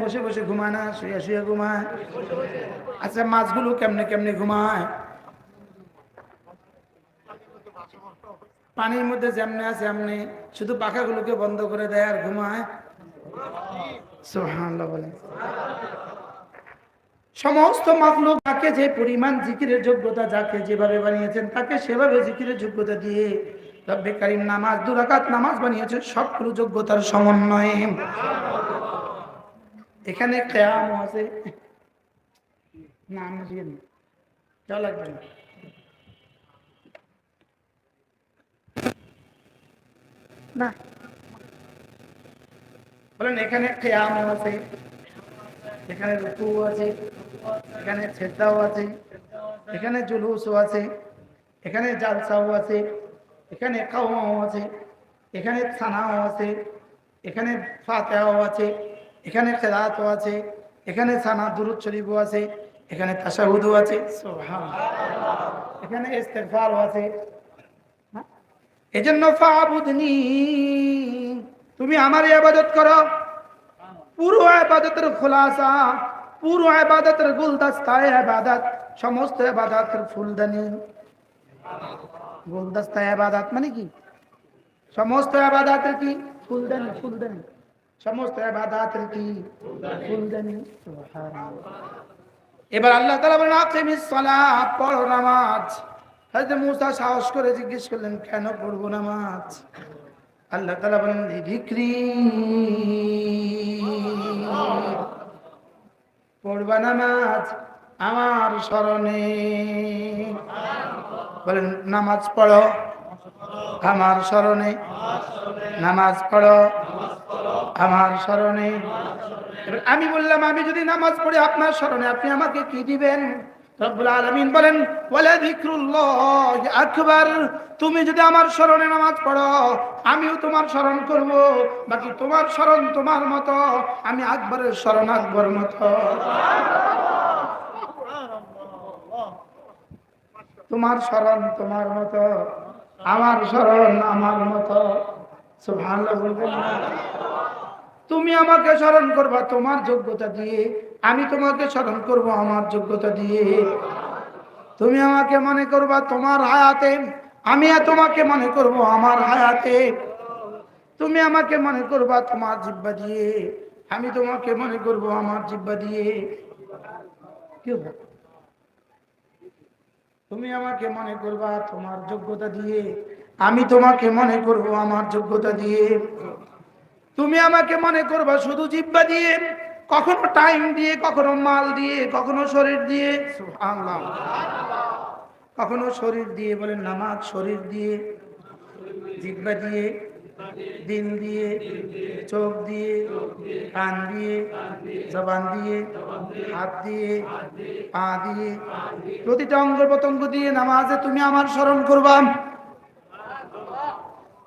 বসে বসে ঘুমায় না শুয়ে শুয়ে ঘুমায়? আচ্ছা মাছগুলো কেমনে কেমনে ঘুমায়? পানির মধ্যে যেমনে আছে এমনি, শুধু পাখাগুলোকে বন্ধ করে দেয় আর ঘুমায়। সুবহানাল্লাহ বলেন। সমস্ত মাখলুক যাকে যে পরিমাণ জিকিরের যোগ্যতা, যাকে যেভাবে বানিয়েছেন তাকে সেভাবে জিকিরের যোগ্যতা দিয়ে রব্বে কারীম নামাজ 2 রাকাত নামাজ বানিয়েছেন সবগুলো যোগ্যতার সমন্বয়ে। এখানে কিয়ামও আছে না, আমি দিয়ে দিই, যা লাগবে না। না বলেন এখানে কিয়ামও আছে, এখানে রুকুও আছে, এখানে সিজদাও আছে, এখানে জুলুসও আছে, এখানে জালসাও আছে, এখানে কাওমাও আছে, এখানে সানাও আছে, এখানে ফাতিহাও আছে, এখানে কিরাআতও আছে, এখানে সানা দুরূদ শরীফও আছে, এখানে তাশাহুদও আছে, সুবহানাল্লাহ, এখানে ইস্তিগফারও আছে। হ্যাঁ? এজন্য ফাবুদনি, তুমি আমার ইবাদত করো। পুরো ইবাদতের খোলাসা, পুরো ইবাদতের গুলদস্তা ইবাদত, সমস্ত ইবাদতের ফুলদানি। গুলদস্তা ইবাদত মানে কি? সমস্ত ইবাদতের কি? ফুলদানি, ফুলদানি। সমস্ত ইবাদতের কি? ফুলদানি। সুবহানাল্লাহ। এবার আল্লাহ তাআলা বলেন আকিমিস সালাহ, পড়ো নামাজ। হযরত মুসা সাহস করে জিজ্ঞেস করলেন কেন পড়বো নামাজ? আল্লাহ তাআলা বলেন যিকরি, পড়বা নামাজ আমার স্মরণে। বলেন নামাজ পড়ো আমার স্মরণে, নামাজ পড়ো আমার স্মরণে। এবার আমি বললাম আমি যদি নামাজ পড়ি আপনার স্মরণে, আপনি আমাকে কি দিবেন? রব্বুল আলামিন বলেন ওয়ালা যিকরুল্লাহি আকবার, তুমি যদি আমার স্মরণে নামাজ পড়ো আমিও তোমার স্মরণ করব, বাকি তোমার স্মরণ তোমার মতো, আমি আকবরের স্মরণ আকবর মতো। তোমার স্মরণ তোমার মতো, আমার স্মরণ আমার মতো। সুবহানাল্লাহ বলবেন না? তুমি আমাকে স্মরণ করবা তোমার যোগ্যতা দিয়ে, আমি তোমাকে স্মরণ করব আমার যোগ্যতা দিয়ে। তুমি আমাকে মনে করবা তোমার হায়াতে, আমি তোমাকে মনে করব আমার হায়াতে। তুমি আমাকে মনে করবা তোমার জিহ্বা দিয়ে, আমি তোমাকে মনে করব আমার জিহ্বা দিয়ে। কি হবে? তুমি আমাকে মনে করবা তোমার যোগ্যতা দিয়ে, আমি তোমাকে মনে করব আমার যোগ্যতা দিয়ে। তুমি আমাকে মনে করবা শুধু জিহ্বা দিয়ে, কখনো টাইম দিয়ে, কখনো মাল দিয়ে, কখনো শরীর দিয়ে। সুবহানাল্লাহ। কখনো শরীর দিয়ে, বলেন নামাজ শরীর দিয়ে, জিহ্বা দিয়ে, দিল দিয়ে, চোখ দিয়ে, কান দিয়ে, জবান দিয়ে, হাত দিয়ে, পা দিয়ে, প্রতিটা অঙ্গ প্রত্যঙ্গ দিয়ে নামাজে তুমি আমার স্মরণ করবা।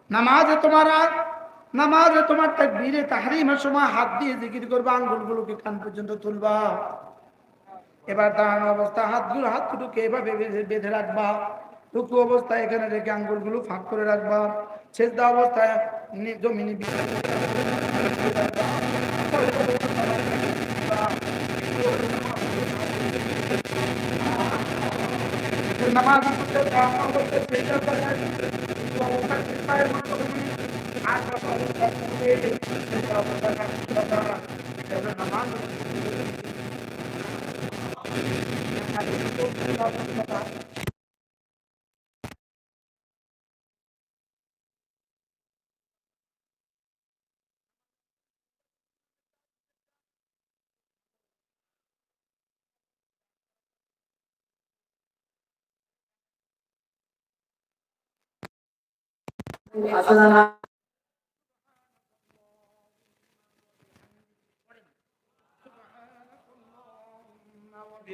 নামাজে তোমার নামাজে তোমার তাকবীরে তাহরিমের সময় হাত দিয়ে জিকির করবা, আঙ্গুলগুলোকে কান পর্যন্ত তুলবা। এবার দাঁড়ানো অবস্থা হাত দুটোকে এভাবে বেঁধে রাখবা। রুকু অবস্থায় এখানে রেখে আঙ্গুলগুলো ফাঁক করে রাখবা। সিজদা অবস্থায় জমিনে নামাজ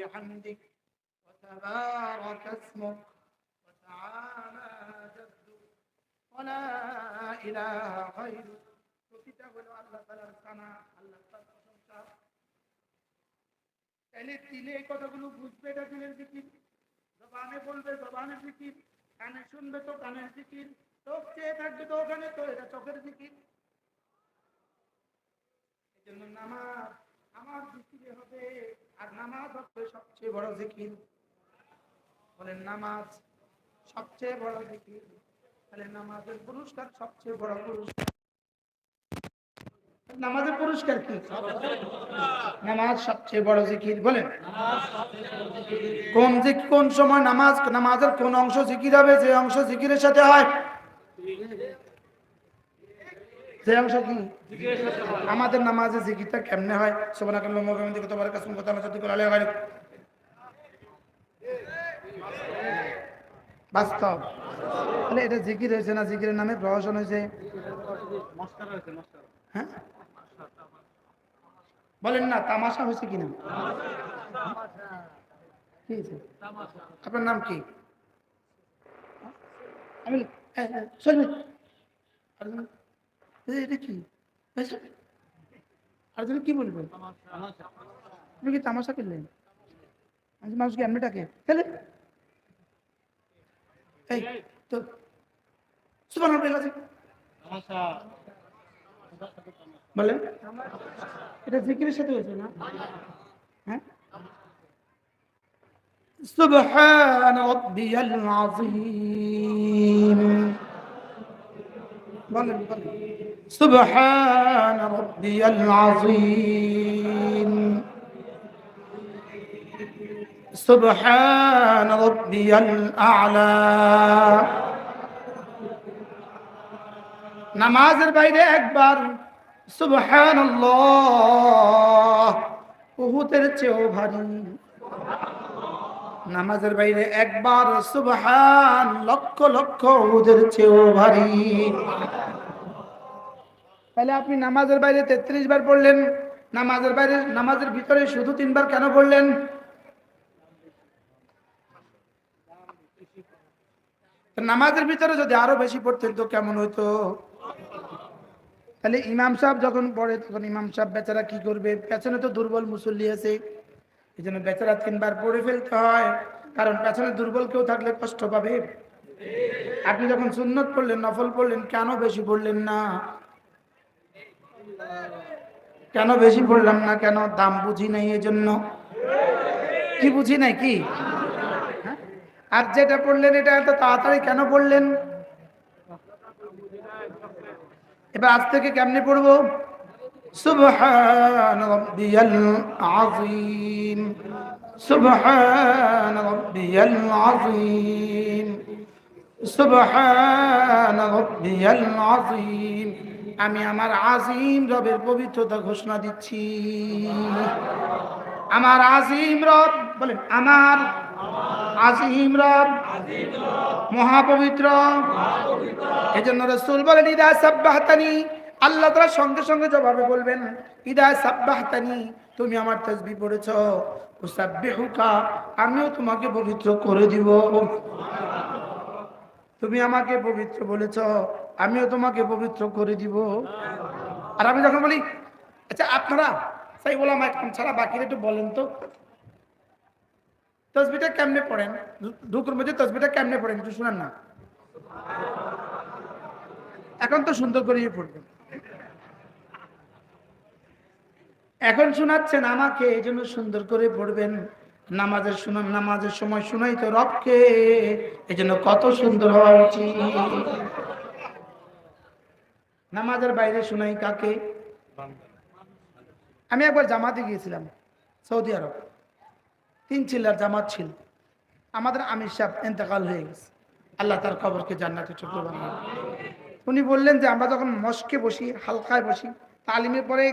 وبحمدك وتبارك اسمك وتعالى جدك ولا إله غيرك। প্রতিটা হলো আল্লাহ তাআলার সানা, আল্লাহ তাআলার প্রশংসা। তাহলে দিলে এই কথাগুলো বুঝবে, এটা দিলের জিকির। জবানে বলবে জবানের জিকির, কানে শুনবে তো কানের জিকির, চোখ চেয়ে থাকবে তো ওখানে তো এটা চোখের জিকির। এই জন্য নামাজ নামাজ হচ্ছে সবচেয়ে বড় জিকির। বলেন নামাজ সবচেয়ে বড় জিকির। তাহলে নামাজের পুরস্কার সবচেয়ে বড় পুরস্কার। নামাজের পুরস্কার কি? নামাজ সবচেয়ে বড় জিকির। বলেন কোন সময় নামাজের কোন অংশ জিকির হবে? যে অংশ জিকিরের সাথে হয়। যে অংশ কি আমাদের নামাজে জিকিরটা কেমনে হয়? সুবহানাকাল্লাহুম্মা ওয়া বিহামদিকা তাবারাকা ইসমুকা ওয়া তাআলা জাদ্দুকা আলাইহি ওয়া সাল্লাম। বাস্তব। তাহলে এটা জিকির হয়েছে না জিকিরের নামে প্রহসন হয়েছে? হ্যাঁ বলেন না, তামাশা হয়েছে কিনা? কি হয়েছে? আপনার নাম কি? আমি এটা কি আরেকজন কি বলবেন? আপনি কি তামাশা করলেন? মানুষকে এমনি ডাকে তাহলে এই তো সুবহানাল্লাহ বলেন এটা জিকিরের সাথে হয়েছে না? হ্যাঁ সুবহান রাব্বিয়াল আযীম বলেন সুবহান রাব্বিয়াল আযীম সুবহান রাব্বিয়াল আ'লা। নামাজের বাইরে একবার সুবহানাল্লাহ উহুদের চেয়েও ভারী। নামাজের বাইরে একবার সুবহান লক্ষ লক্ষ উহুদের চেয়েও ভারী। তাহলে আপনি নামাজের বাইরে 33 বার পড়লেন, নামাজের ভিতরে শুধু 3 বার কেন পড়লেন? নামাজের ভিতরে যদি আরো বেশি পড়তেন তো কেমন হইতো? তাহলে ইমাম সাহেব যখন পড়ে তখন ইমাম সাহেব বেচারা কি করবে? পেছনে তো দুর্বল মুসল্লি আছে, এই জন্য বেচারা 3 বার পড়ে ফেলতে হয়, কারণ পেছনে দুর্বল কেউ থাকলে কষ্ট পাবে। আপনি যখন সুন্নত পড়লেন, নফল পড়লেন, কেন বেশি পড়লেন না? কেন বেশি পড়লাম না কেন? দাম বুঝি নাই এজন্য। কি বুঝি নাই কি? আর যেটা পড়লেন এটা এত তাড়াতাড়ি কেন পড়লেন? এবার আজ থেকে কেমনে পড়বো? সুবহান রাব্বিয়াল আযীম সুবহান রাব্বিয়াল আযীম সুবহান রাব্বিয়াল আযীম। আমি আমার আজিম রবের পবিত্রতা ঘোষণা দিচ্ছি। আমার আজিম রব, বলেন আমার আজিম রব মহাপবিত্র। এজন্য রাসূল বলেন ইদা সাব্বাহতানি, আল্লাহ তাআলা সঙ্গে সঙ্গে জবাবে বলবেন ইদা সাব্বাহতানি, তুমি আমার তাসবিহ পড়েছো, উসাব্বিহুকা, আমিও তোমাকে পবিত্র করে দিব। তুমি আমাকে পবিত্র বলেছো, আমিও তোমাকে পবিত্র করে দিব। আর আমি যখন বলি আচ্ছা আপনারা সেই ওলামা একরাম ছাড়া বাকিরা একটু বলেন তো তাসবিহটা কেমনে পড়েন? রুকুর মধ্যে তাসবিহটা কেমনে পড়েন একটু শুনান না। এখন তো সুন্দর করেই পড়বেন, এখন শোনাচ্ছেন আমাকে, এই জন্য সুন্দর করে পড়বেন। নামাজের সময় শুনাই তো রবকে, এই জন্য কত সুন্দর হওয়া উচিত। নামাজের বাইরে শুনাই কাকে? আমি একবার জামাতে গিয়েছিলাম সৌদি আরব, 3 চিল্লার জামাত ছিল। আমাদের আমির সাহেব ইন্তেকাল হয়ে গেছে, আল্লাহ তার কবরকে জান্নাতে চোখে বানান। উনি বললেন যে আমরা যখন মস্কে বসি, হালকায় বসি, তালিমের পরে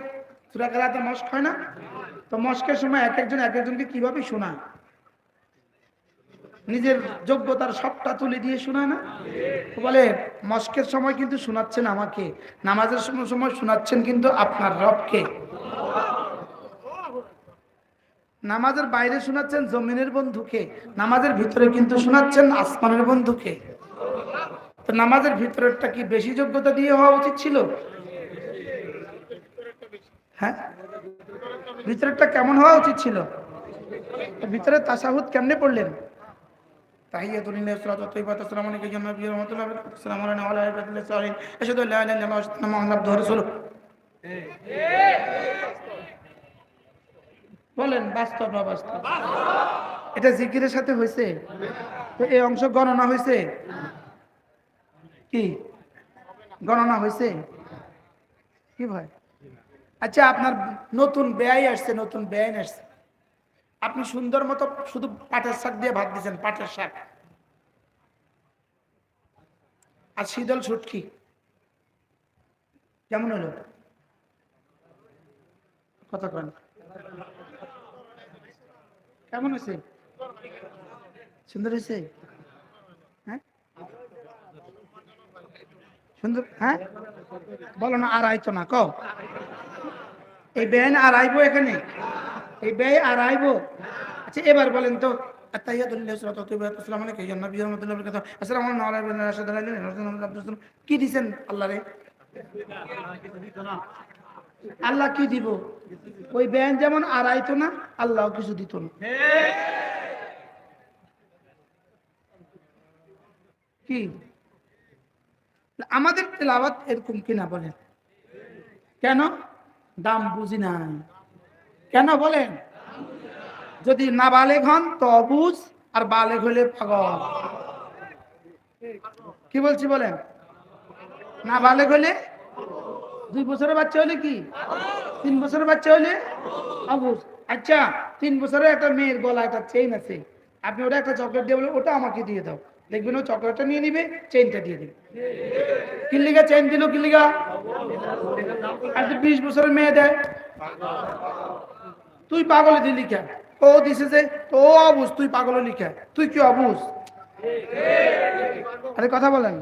সূরা কেরাতের মস্ক হয় না, তো মস্কের সময় এক একজনকে কিভাবে শোনায়, নিজের যোগ্যতার সবটা তুলে দিয়ে শোনায় না? বলে মস্কের সময় কিন্তু শোনাচ্ছেন আমাকে, নামাজের সময় শোনাচ্ছেন কিন্তু আপনার রবকে। নামাজের বাইরে শোনাচ্ছেন জমিনের বন্ধুকে, নামাজের ভিতরে কিন্তু শোনাচ্ছেন আসমানের বন্ধুকে। তো নামাজের ভিতরেরটা কি বেশি যোগ্যতা দিয়ে হওয়া উচিত ছিল? হ্যাঁ, ভিতরেরটা কেমন হওয়া উচিত ছিল? ভিতরে তাশাহুদ কেমনে পড়লেন? তাহিয়াতুল লিল্লাহি সালাতু তাইয়্যিবাতু আসসালামু আলাইকা ইয়া নবী ওয়া রাহমাতুল্লাহি ওয়া বারাকাতুহু আসসালামু আলাইনা ওয়া আলা ইবাদিল্লাহি সালিহিন আশহাদু আল্লা ইলাহা ইল্লাল্লাহ ওয়া আশহাদু আন্না মুহাম্মাদান আবদুহু ওয়া রাসূলুহু। বলেন বাস্তব না বাস্তব? এটা জিকিরের সাথে হয়েছে? তো এই অংশ গণনা হয়েছে কি? গণনা হয়েছে কি ভাই? আচ্ছা, আপনার নতুন ব্যয় আসছে, নতুন ব্যয় আসছে, আপনি সুন্দর মতো শুধু পাটের শাক দিয়ে ভাত দিয়েছেন, পাটের শাক আর শীতল ছুটকি, কেমন হলো? কথা কেন? কেমন হয়েছে? সুন্দর হয়েছে? হ্যাঁ সুন্দর, হ্যাঁ বলো না, আর আইতো না কও। এই ব্যয় আর আইবো এখানে? এই ব্যয় আর আইবো? আচ্ছা এবার বলেন তো, কি দিচ্ছেন আল্লাহ রে? আল্লাহ কি দিব? ওই ব্যান যেমন আর আইতো না, আল্লাহ কিছু দিত না। কি আমাদের তেলাওয়াত এরকম কিনা বলেন? কেন? দাম বুঝি না। কেন বলেন? যদি না বালেগ হন তো অবুঝ, আর বালেগ হলে পাগল। কি বলছি বলেন? না বালেগ হলে, 2 বছরের বাচ্চা হলে কি, 3 বছরের বাচ্চা হলে অবুঝ। আচ্ছা 3 বছরের একটা মেয়ের গলা একটা চেইন আছে, আপনি ওটা একটা চকলেট দিয়ে বলে ওটা আমাকে দিয়ে দাও, দেখবেন ও চকলেটটা নিয়ে নিবে, চেইনটা দিয়ে দেবে। কিল্লিগা চেইন দিল, কিল্লিগা? আর 20 বছরের মেয়ে দেয়, তুই পাগলে দিলি কেন? ও দিছে যে, তো ও অবুঝ, তুই পাগলে লিখা, তুই কি অবুঝ? আরে কথা বলেন।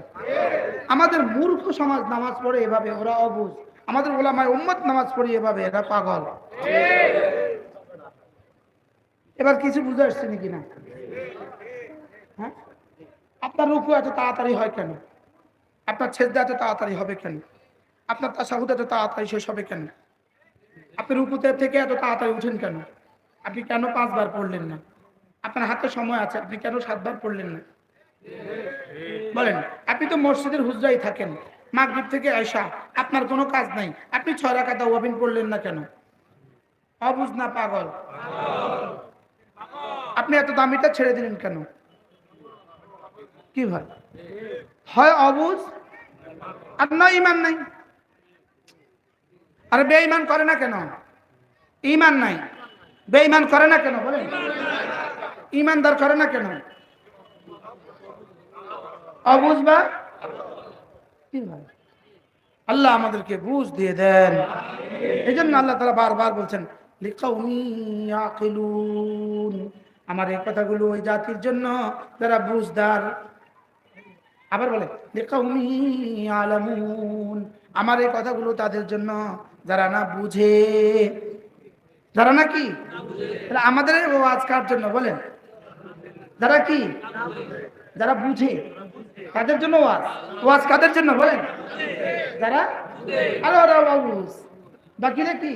আমাদের মূর্খ সমাজ নামাজ পড়ে এভাবে, ওরা অবুঝ। আমাদের ওলামায়ে উম্মত নামাজ পড়ে এভাবে, এরা পাগল। এবার কিছু বুঝে আসছে নাকি না? হ্যাঁ, আপনার রুকু এত তাড়াতাড়ি হয় কেন? আপনার সেজদা এত তাড়াতাড়ি হবে কেন? আপনার তাশাহুদ এত তাড়াতাড়ি শেষ হবে কেন? আপনি রুকুতে থেকে এত তাড়াতাড়ি উঠেন কেন? আপনি কেন 5 বার পড়লেন না? আপনার হাতে সময় আছে, আপনি কেন 7 বার পড়লেন না? বলেন, আপনি তো মসজিদের হুজরাই থাকেন, মাগরিব থেকে আয়শা আপনার কোনো কাজ নাই, আপনি 6 রাকাত ওয়াবিন পড়লেন না কেন? অবুঝ না পাগল? আপনি এত দামিটা ছেড়ে দিলেন কেন? কি ভাই? হয় অবুঝ আর নয় ইমান নাই। আরে বেঈমান করে না কেন? ইমান নাই, বেঈমান করে না কেন বলেন? ইমানদার করে না কেন? অবুঝ বা কি ভাই? আল্লাহ আমাদেরকে বুঝ দিয়ে দেন। এই জন্য আল্লাহ তাআলা বারবার বলছেন লিকাউমি ইয়াকিলুন, আমার এই কথাগুলো ওই জাতির জন্য যারা বুঝদার। আবার বলে লিকাউমি ইয়ালামুন, আমার এই কথাগুলো তাদের জন্য যারা না বুঝে, যারা না কি, তাহলে আমাদের এই ওয়াজ কার জন্য বলেন? যারা কি, যারা বুঝে, তাদের জন্য ওয়াজ। ওয়াজ কাদের জন্য বলেন? যারা, আরে ওরা অবুঝ, বাকিরা কি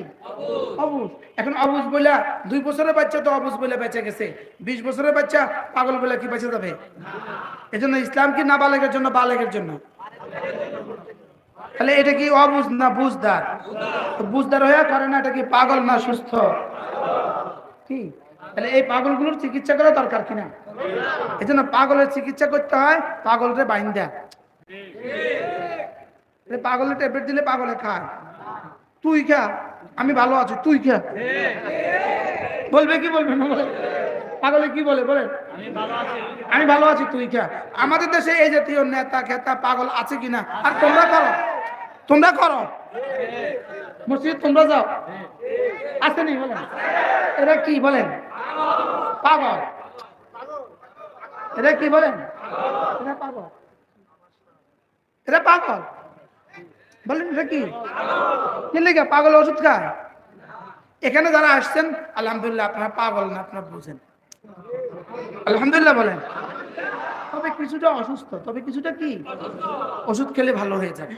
অবুঝ। এখন অবুঝ বলে 2 বছরের বাচ্চা তো অবুঝ বলে বেঁচে গেছে, 20 বছরের বাচ্চা পাগল বলে কি বেঁচে যাবে? এজন্য ইসলাম কি না বালেগের জন্য? বালেগের জন্য। তাহলে এটা কি অবুঝ না বুঝদার? বুঝদার হয়ে করে না, এটা কি পাগল না সুস্থ? কি তাহলে এই পাগলগুলোর চিকিৎসা করা দরকার কিনা? এই জন্য পাগলের চিকিৎসা করতে হয় পাগলরে বাইন্দা। পাগলের ট্যাবলেট দিলে পাগলে খায়, তুই খা, আমি ভালো আছি তুই খা। বলবে কি বলবে না? পাগলে কি বলে বলে? আমি ভালো আছি তুই খা। আমাদের দেশে এই জাতীয় নেতা খেতা পাগল আছে কিনা? আর তোমরা করো, তোমরা করো, মসজিদ তোমরা যাও, আছে নি বলেন? এরা কি বলেন? পাগল। এরা কি বলেন? এরা পাগল, এরা পাগল বলেন। এটা কি লেগে পাগল ওষুধ খায়? এখানে যারা আসছেন আলহামদুলিল্লাহ, আপনারা পাগল না, আপনারা বুঝেন, আলহামদুলিল্লাহ বলেন। তবে কিছুটা অসুস্থ, তবে কিছুটা কি ওষুধ খেলে ভালো হয়ে যাবে।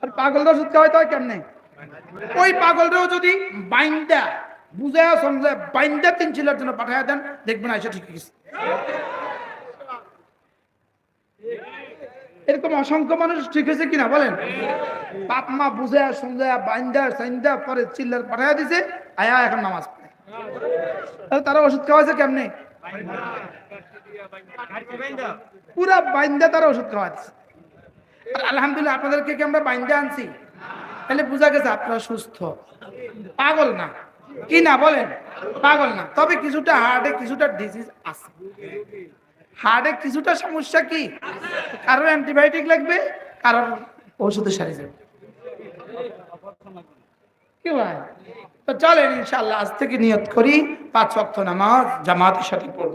আর পাগলরা ওষুধ খাওয়াইতে হয় কেমনে? ওই পাগলরাও যদি বাইন্দা বুঝে সমঝে বাইন্দা 3 চিলার জন্য পাঠাইয়া দেন, দেখবেন আইসা ঠিক আছে। এরকম অসংখ্য মানুষ ঠিক হয়েছে কিনা বলেন? বাপ মা বুঝে শুনলে বাইন্দা সাইন্দা পরে চিল্লার পাঠাইয়া দিছে, আয়া এখন নামাজ পড়ে। তারা ওষুধ খাওয়াছে কেমনে? পুরা বাইন্দা তারা ওষুধ খাওয়াচ্ছে। আলহামদুলিল্লাহ আপনাদেরকে কি আমরা বাইন্দা আনছি? তাহলে বোঝা গেছে আপনারা সুস্থ, পাগল না। কি না বলেন? পাগল না। তবে কিছুটা হার্টে কিছুটা ডিজিজ আছে, হার্টে কিছুটা সমস্যা কি, কারোর অ্যান্টিবায়োটিক লাগবে, কারোর ওষুধে সারি যাবে। কি ভাই? তো চলেন ইনশাআল্লাহ আজ থেকে নিয়ত করি 5 ওয়াক্ত নামাজ জামাতের সাথে পড়ব।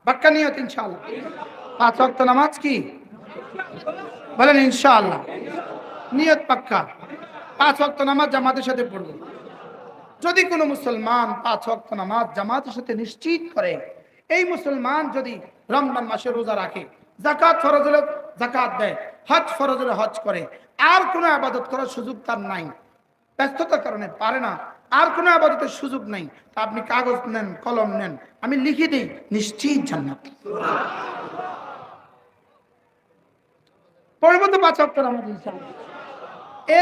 পাক্কা নিয়ত ইনশাআল্লাহ। 5 ওয়াক্ত নামাজ কি বলেন? ইনশাআল্লাহ নিয়ত পাক্কা। 5 ওয়াক্ত নামাজ জামাতের সাথে পড়ব। যদি কোনো মুসলমান 5 ওয়াক্ত নামাজ জামাতের সাথে নিশ্চিত করে, এই মুসলমান যদি রমজান মাসে রোজা রাখে, যাকাত ফরজ হলে যাকাত দেয়, হজ ফরজ হলে হজ করে, আর কোনো ইবাদত করার সুযোগ তার নাই, ব্যস্ততার কারণে পারে না, আর কোনো ইবাদতের সুযোগ নাই, তা আপনি কাগজ নেন, কলম নেন, আমি লিখে দিই নিশ্চিত জান্নাত। পড়ব তো 5 ওয়াক্ত নামাজ ইনশাআল্লাহ।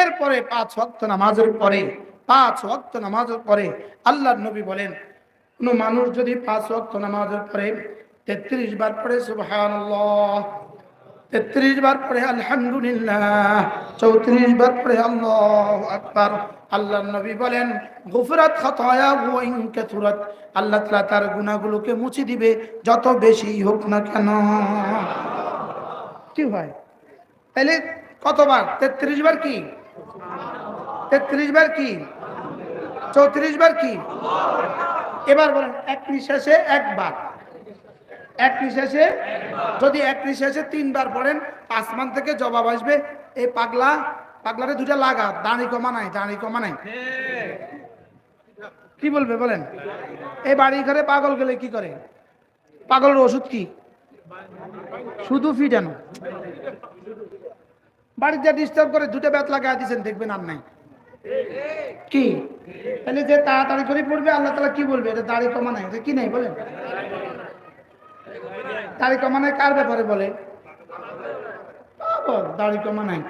এরপরে 5 ওয়াক্ত নামাজের পরে 5 ওয়াক্ত নামাজের পরে আল্লাহর নবী বলেন, কোন মানুষ যদি 5 ওয়াক্ত নামাজের পরে 33 বার পড়ে সুবহানাল্লাহ, 33 বার পড়ে আলহামদুলিল্লাহ, 34 বার পড়ে আল্লাহু আকবার, আল্লাহর নবী বলেন গুফরাত খাতায়াহু ওয়া ইন কাসুরাত, আল্লাহ তাআলা তার গুনাহগুলোকে মুছে দিবে যত বেশি হোক না কেন। কি হয় তাহলে কতবার? 33 বার কি? 33 বার কি? 34 বার কি? এবার বলেন এক নিঃশ্বাসে একবার, এক নিঃশ্বাসে যদি এক নিঃশ্বাসে 3 বার পড়েন, আসমান থেকে জবাব আসবে, এই পাগলারে দুটা লাগা, দাঁড়ি কমা নাই, দাঁড়ি কমা নাই। কি বলবে বলেন? এই বাড়ি ঘরে পাগল গেলে কি করে? পাগলের ওষুধ কি? শুধু ফিটানো। বাড়ির যা ডিস্টার্ব করে দুটো ব্যাত লাগাই দিয়েছেন, দেখবেন আর নাই। কি তাহলে যে তাড়াতাড়ি করে পড়বে, আল্লাহ তাআলা কি বলবে? এটা দাড়ি কমা নাই, এটা কি নাই বলেন? দাড়ি কমা নাই কার ব্যাপারে বলে? পাগল, দাড়ি কমা নাই।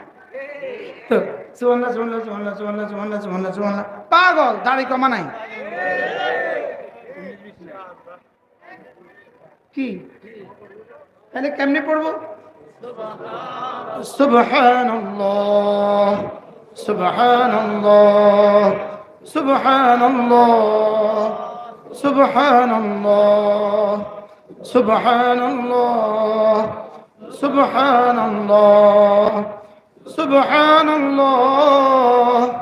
সুবহানাল্লাহ সুবহানাল্লাহ সুবহানাল্লাহ সুবহানাল্লাহ সুবহানাল্লাহ সুবহানাল্লাহ সুবহানাল্লাহ, পাগল, দাড়ি কমা নাই। কি তাহলে কেমনে পড়বো? সুবহানাল্লাহ সুবহানাল্লাহ সুবহানাল্লাহ সুবহানাল্লাহ সুবহানাল্লাহ সুবহানাল্লাহ সুবহানাল্লাহ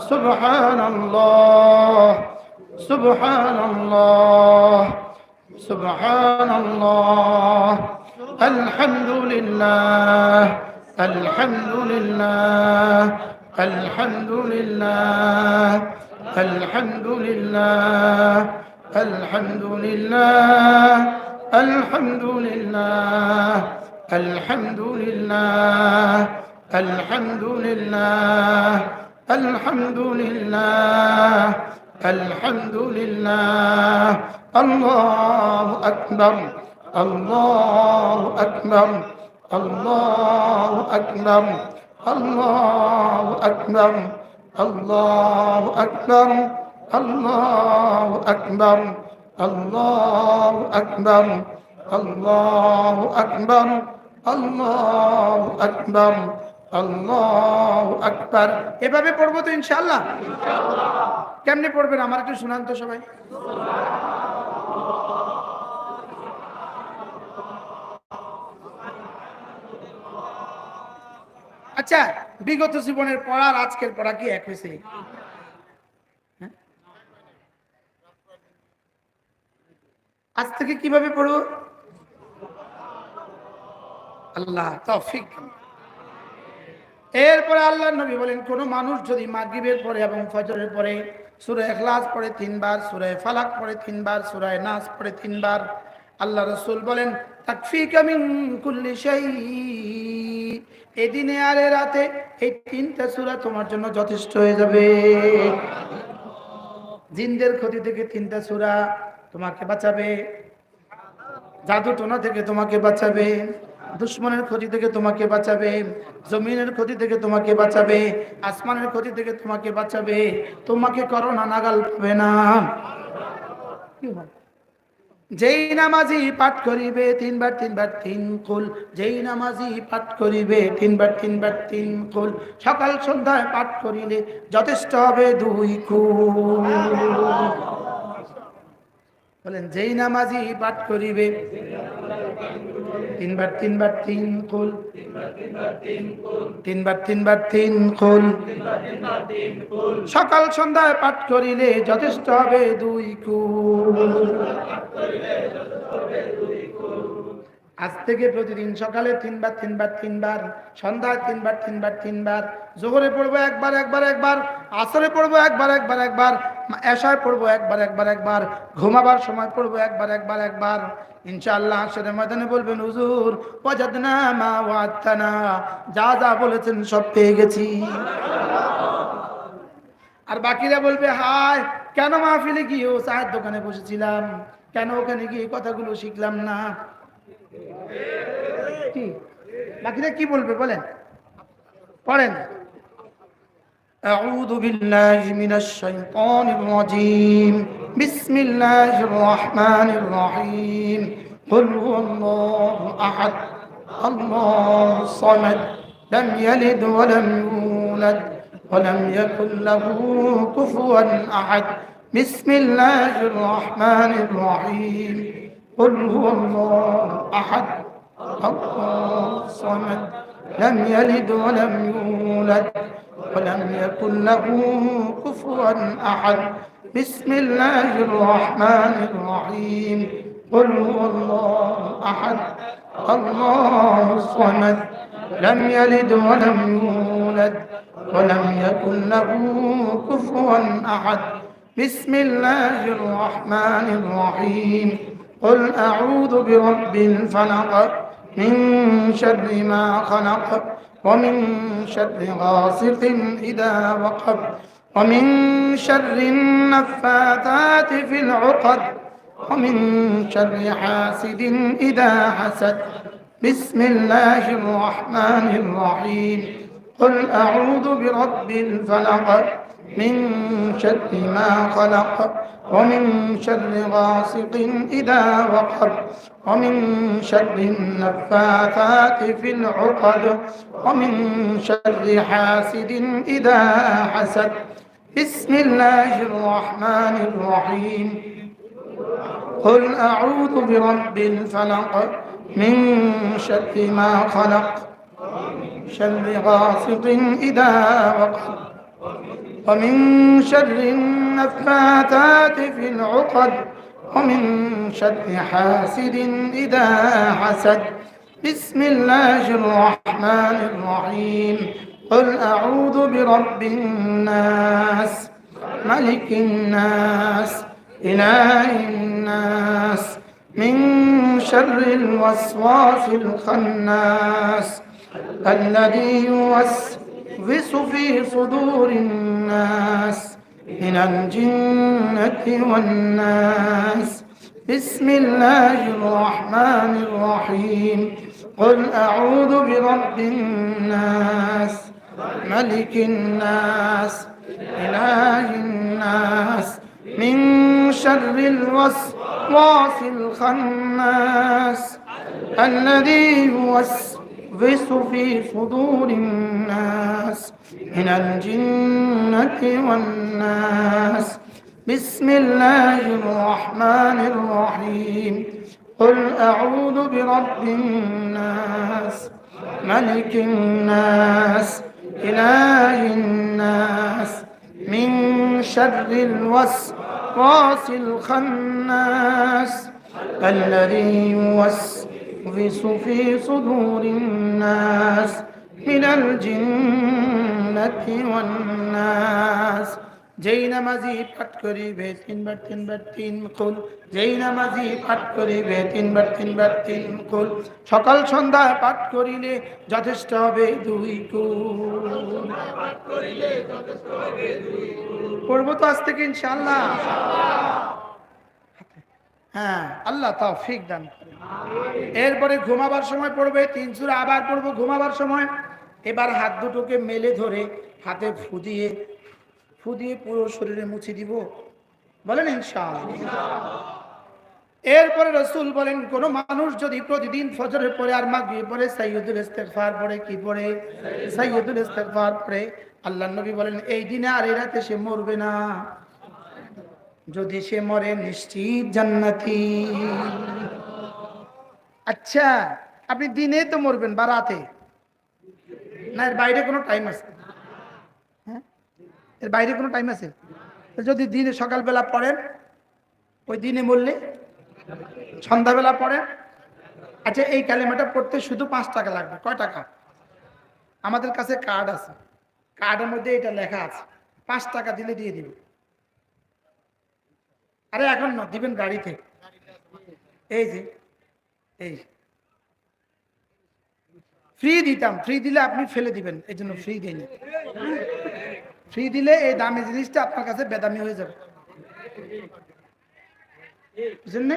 সুবহানাল্লাহ সুবহানাল্লাহ সুবহানাল্লাহ আলহামদুলিল্লাহ আলহামদুলিল্লাহ আলহামদুলিল্লাহ আলহামদুলিল্লাহ আলহামদুলিল্লাহ আলহামদুলিল্লাহ আলহামদুলিল্লাহ আলহামদুলিল্লাহ আলহামদুলিল্লাহ আলহামদুলিল্লাহ আল্লাহু আকবার আল্লাহু আকবার আল্লাহু আকবার আল্লাহু আকবার আল্লাহু আকবার আল্লাহু আকবার আল্লাহু আকবার আল্লাহু আকবার আল্লাহু আকবার আল্লাহু আকবার। এভাবে পড়বো তো ইনশাআল্লাহ? কেমনে পড়বেন আমার একটু শুনান তো সবাই। আচ্ছা, বিগত জীবনের পড়ার আজকের পড়া কি এক হয়েছে? আজ থেকে কিভাবে পড়বো? আল্লাহ তৌফিক। এরপরে আল্লাহর নবী বলেন, কোন মানুষ যদি মাগরিবের পরে এবং ফজরের পরে সূরা ইখলাস পড়ে 3 বার, সূরা ফালাক পড়ে 3 বার, সূরা নাস পড়ে 3 বার, আল্লাহ রাসূল বলেন তাকফিকা মিন কুল্লি শাই, এই দিনে আর রাতে এই 3টা সূরা তোমার জন্য যথেষ্ট হয়ে যাবে। জিনদের ক্ষতি থেকে 3টা সূরা তোমাকে বাঁচাবে, জাদু টোনা থেকে তোমাকে বাঁচাবে, দুশ্মনের ক্ষতি থেকে তোমাকে বাঁচাবে, জমিনের ক্ষতি থেকে তোমাকে বাঁচাবে, আসমানের ক্ষতি থেকে তোমাকে বাঁচাবে, তোমাকে করোনা নাগাল পাবে না। কি বল? যেই নামাজি পাঠ করিবে তিনবার তিনবার তিন কুল, যেই নামাজি পাঠ করিবে তিনবার তিনবার তিন কুল, সকাল সন্ধ্যায় পাঠ করিলে যথেষ্ট হবে 2 কুল। বলেন, যেই নামাজি পাঠ করিবে তিনবার তিনবার তিন কুল, তিনবার তিনবার তিন কুল, সকাল সন্ধ্যায় পাঠ করিলে যথেষ্ট হবে 2 কুল। আজ থেকে প্রতিদিন সকালে তিনবার তিনবার তিনবার, সন্ধ্যায় তিনবার তিনবার তিনবার, জোহরে পড়বো একবার একবার একবার, আসরে পড়বো একবার একবার একবার, এশায় পড়বো একবার একবার একবার, ঘুমাবার সময় পড়বো একবার একবার একবার। ইনশাআল্লাহ হাশরের ময়দানে বলবেন, হুজুর ওয়াজাদনা মা ওয়া'আদতানা, যা যা বলেছেন সব পেয়ে গেছি। আর বাকিরা বলবে, হায় কেন মাহফিলে গিয়ে ও চায়ের দোকানে বসেছিলাম, কেন ওখানে গিয়ে কথাগুলো শিখলাম না। কি বাকিরা কি বলবে বলেন, পড়েন। أعوذ بالله من الشيطان الرجيم بسم الله الرحمن الرحيم قل هو الله أحد الله الصمد لم يلد ولم يولد ولم يكن له كفوا أحد بسم الله الرحمن الرحيم قل هو الله أحد الله الصمد لم يلد ولم يولد ولم يكن له كفوا أحد بسم الله الرحمن الرحيم قل هو الله أحد الله الصمد لم يلد ولم يولد ولم يكن له كفوا أحد بسم الله الرحمن الرحيم قل أعوذ برب الفلق من شر ما خلق ومن شر غاسق إذا وقب ومن شر النفاثات في العقد ومن شر حاسد إذا حسد بسم الله الرحمن الرحيم قل أعوذ برب الفلق من شر ما خلق ومن شر غاسق إذا وقب ومن شر النفاثات في العقد ومن شر حاسد إذا حسد بسم الله الرحمن الرحيم قل أعوذ برب الفلق من شر ما خلق شر غاسق إذا وقب ومن شر النفاثات في العقد ومن شر حاسد إذا حسد بسم الله الرحمن الرحيم قل أعوذ برب الناس ملك الناس إله الناس من شر الوسواس الخناس الذي يوسوس في صدور الناس من الجنة والناس بسم الله الرحمن الرحيم قل أعوذ برب الناس ملك الناس إله الناس من شر الوسواس الخناس الذي يوسوس في صدور الناس من الجنة والناس بسم الله الرحمن الرحيم قل أعوذ برب الناس ملك الناس إله الناس من شر الوسواس الخناس الذي يوسوس في صدور الناس من الجنة والناس যেই নামাজি পাঠ করিবে তিনবার তিনবার তিন কুল, যেই নামাজি পাঠ করিবে তিনবার তিনবার তিন কুল, সকাল সন্ধ্যায় পাঠ করিলে যথেষ্ট হবে 2 কুল। পড়বো তো আজ থেকে ইনশাআল্লাহ। হ্যাঁ, আল্লাহ তৌফিক দান করেন। এরপরে ঘুমাবার সময় পড়বে 3 সূরা, আবার পড়বো ঘুমাবার সময়। এবার হাত দুটোকে মেলে ধরে হাতে ফু দিয়ে পুরো শরীরে মুছে দিব, বলেন ইনশাআল্লাহ। এরপরে রাসূল বলেন, কোন মানুষ যদি প্রতিদিন ফজরের পরে আর মাগরিবের পরে সাইয়্যিদুল ইস্তিগফার পড়ে, কি পড়ে? সাইয়্যিদুল ইস্তিগফার পড়ে, আল্লাহর নবী বলেন এই দিনে আর এই রাতে সে মরবে না। যদি সে মরে নিশ্চিত জান্নাতি। আচ্ছা, আপনি দিনে তো মরবেন বা রাতে? না, এর বাইরে কোনো টাইম আছে? হ্যাঁ, এর বাইরে কোনো টাইম আছে? যদি দিনে সকালবেলা পড়েন, ওই দিনে মরলে সন্ধ্যাবেলা পড়েন। আচ্ছা, এই কালেমাটা পড়তে শুধু 5 টাকা লাগবে। কয় টাকা? আমাদের কাছে কার্ড আছে, কার্ডের মধ্যে এটা লেখা আছে, 5 টাকা দিলে দিয়ে দিবে। আরে এখন না, দিবেন গাড়িতে। এই যে এই ফ্রি দিতাম, ফ্রি দিলে আপনি ফেলে দিবেন, এই জন্য ফ্রি দিইনি। ফ্রি দিলে এই দামি জিনিসটা আপনার কাছে বেদামি হয়ে যাবে, বুঝলেন?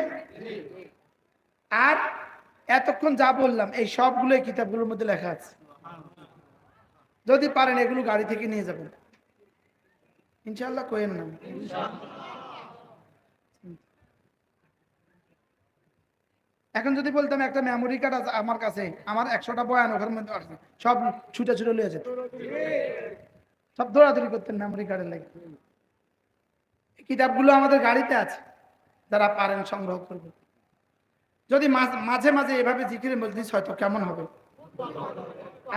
আর এতক্ষণ যা বললাম এই সবগুলো এই কিতাবগুলোর মধ্যে লেখা আছে। যদি পারেন এগুলো গাড়ি থেকে নিয়ে যাবেন ইনশাআল্লাহ, কোয়েন না। এখন যদি বলতাম একটা মেমোরি কার্ড আছে আমার কাছে, আমার 100টা বয়ান ওখানে মধ্যে আছে, সব ছুটে ছুটে লিয়ে যেত, সব দৌড়াদৌড়ি করতেন মেমোরি কার্ডের লাগে। কিতাবগুলো আমাদের গাড়িতে আছে, যারা পারেন সংগ্রহ করবেন। যদি মাঝে মাঝে এভাবে জিকিরের মজলিস হয় তো কেমন হবে?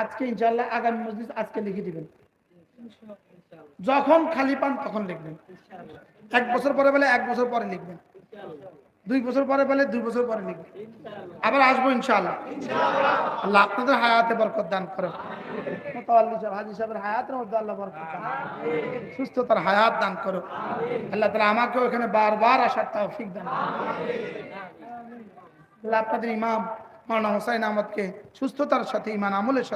আজকে ইনশাআল্লাহ আগামী মজলিস আজকে লিখে দিবেন, যখন খালি পান তখন লিখবেন। 1 বছর পরে বলে 1 বছর পরে লিখবেন, 2 বছর পরে বলে 2 বছর পরে লিখবেন। আবার আসবো ইনশাআল্লাহ। আল্লাহ আপনাদের হায়াতে বরকত দান করুন। মুতাওয়াল্লি সাহেব, হাজী সাহেবের হায়াতের মধ্যে আল্লাহ বরকত দান, সুস্থতার হায়াত দান করুন। আল্লাহ তাআলা আমাকেও এখানে বারবার আসার তৌফিক দান করুন। আল্লাহ আপনাদের ইমাম মাওলানা হুসাইন আহমদকে সুস্থতার সাথে ঈমান আমলের সাথে